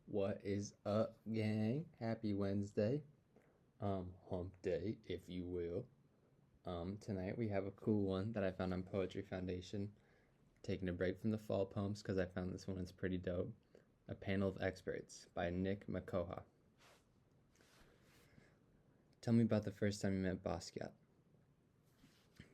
What is up, gang? Happy Wednesday. Hump day, if you will. Tonight we have a cool one that I found on Poetry Foundation. Taking a break from the fall poems because I found this one is pretty dope. A Panel of Experts by Nick Makoha. Tell me about the first time you met Basquiat.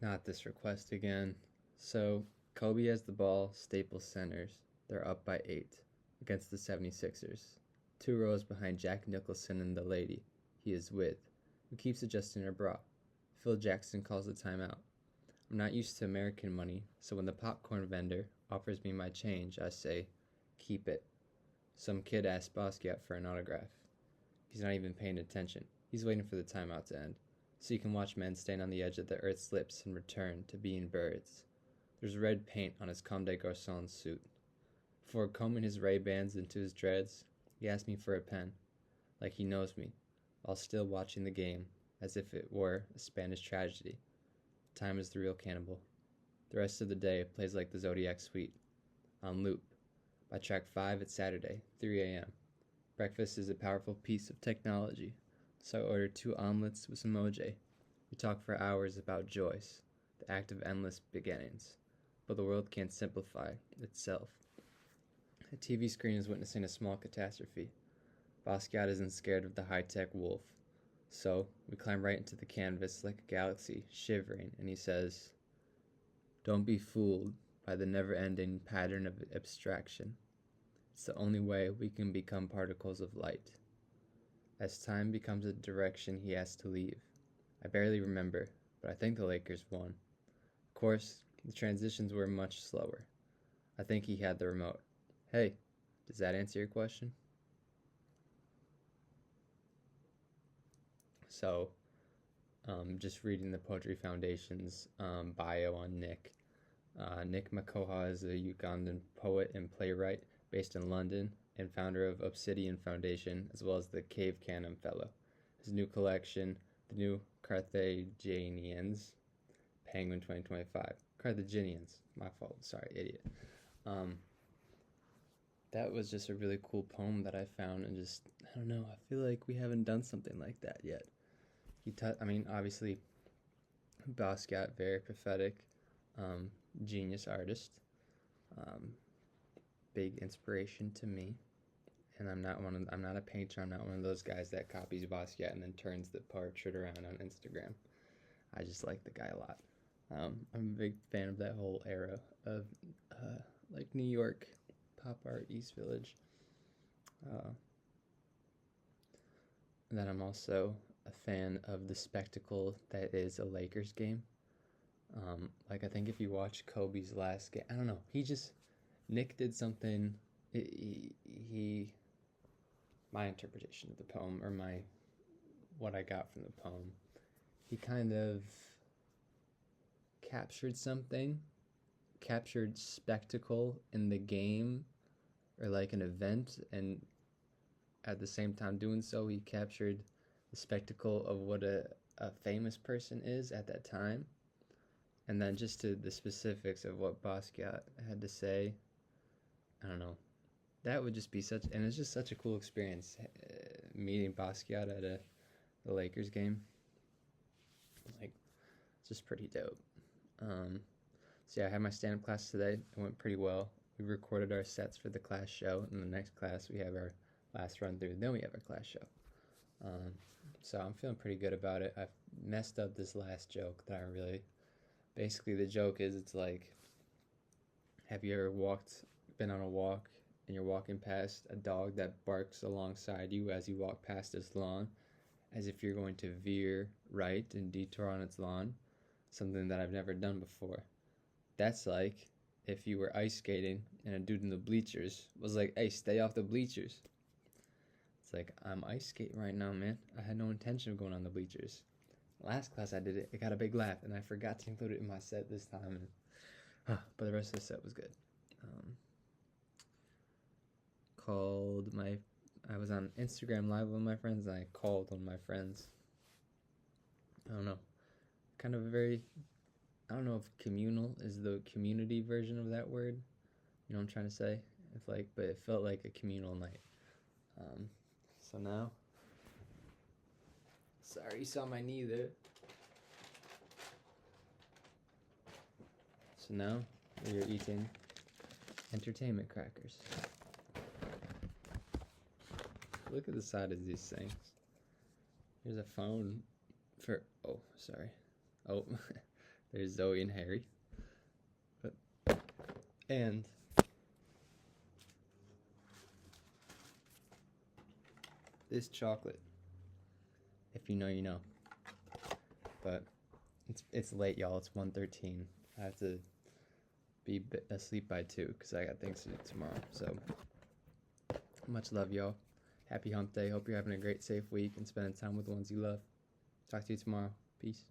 Not this request again. So, Kobe has the ball, Staples centers. They're up by 8 against the 76ers. 2 rows behind Jack Nicholson and the lady he is with, who keeps adjusting her bra. Phil Jackson calls a timeout. I'm not used to American money, so when the popcorn vendor offers me my change, I say, keep it. Some kid asks Basquiat for an autograph. He's not even paying attention. He's waiting for the timeout to end, so you can watch men stand on the edge of the earth's lips and return to being birds. There's red paint on his Comme des Garçons suit. Before combing his Ray-Bans into his dreads, he asked me for a pen, like he knows me, while still watching the game, as if it were a Spanish tragedy. Time is the real cannibal. The rest of the day plays like the Zodiac Suite, on loop. By track 5 it's Saturday, 3 a.m. Breakfast is a powerful piece of technology, so I ordered 2 omelets with some OJ. We talk for hours about Joyce, the act of endless beginnings, but the world can't simplify itself. The TV screen is witnessing a small catastrophe. Basquiat isn't scared of the high-tech wolf. So, we climb right into the canvas like a galaxy, shivering, and he says, don't be fooled by the never-ending pattern of abstraction. It's the only way we can become particles of light. As time becomes a direction he has to leave. I barely remember, but I think the Lakers won. Of course, the transitions were much slower. I think he had the remote. Hey, does that answer your question? So, just reading the Poetry Foundation's bio on Nick. Nick Makoha is a Ugandan poet and playwright based in London and founder of Obsidian Foundation, as well as the Cave Canem Fellow. His new collection, The New Carthaginians, Penguin 2025. Carthaginians, my fault, sorry, idiot. That was just a really cool poem that I found, and just, I don't know, I feel like we haven't done something like that yet. Obviously, Basquiat, very prophetic, genius artist, big inspiration to me. And I'm not a painter. I'm not one of those guys that copies Basquiat and then turns the portrait around on Instagram. I just like the guy a lot. I'm a big fan of that whole era of like New York pop art, East Village. And then I'm also a fan of the spectacle that is a Lakers game. I think if you watch Kobe's last game, I don't know. Nick did something. My interpretation of the poem, or what I got from the poem, he kind of captured something, captured spectacle in the game, or like an event, and at the same time doing so, he captured the spectacle of what a famous person is at that time. And then just to the specifics of what Basquiat had to say, I don't know. That would just be and it's just such a cool experience, meeting Basquiat at the Lakers game. Like, it's just pretty dope. So yeah, I had my stand-up class today. It went pretty well. We recorded our sets for the class show. In the next class, we have our last run through. Then we have our class show. So I'm feeling pretty good about it. I've messed up this last joke that I really... Basically, the joke is, it's like, have you ever been on a walk, and you're walking past a dog that barks alongside you as you walk past its lawn, as if you're going to veer right and detour on its lawn? Something that I've never done before. That's like if you were ice skating and a dude in the bleachers was like, hey, stay off the bleachers. It's like, I'm ice skating right now, man. I had no intention of going on the bleachers. Last class I did it. It got a big laugh, and I forgot to include it in my set this time. But the rest of the set was good. I was on Instagram Live with my friends, and I called one of my friends. I don't know. Kind of I don't know if communal is the community version of that word. You know what I'm trying to say? But it felt like a communal night. So now, sorry you saw my knee there. So now we are eating entertainment crackers. Look at the side of these things. There's a phone for, oh, sorry. Oh, there's Zoe and Harry. And this chocolate, if you know, you know. But it's late, y'all. It's 1:13. I have to be asleep by 2 because I got things to do tomorrow. So much love, y'all. Happy hump day. Hope you're having a great, safe week and spending time with the ones you love. Talk to you tomorrow. Peace.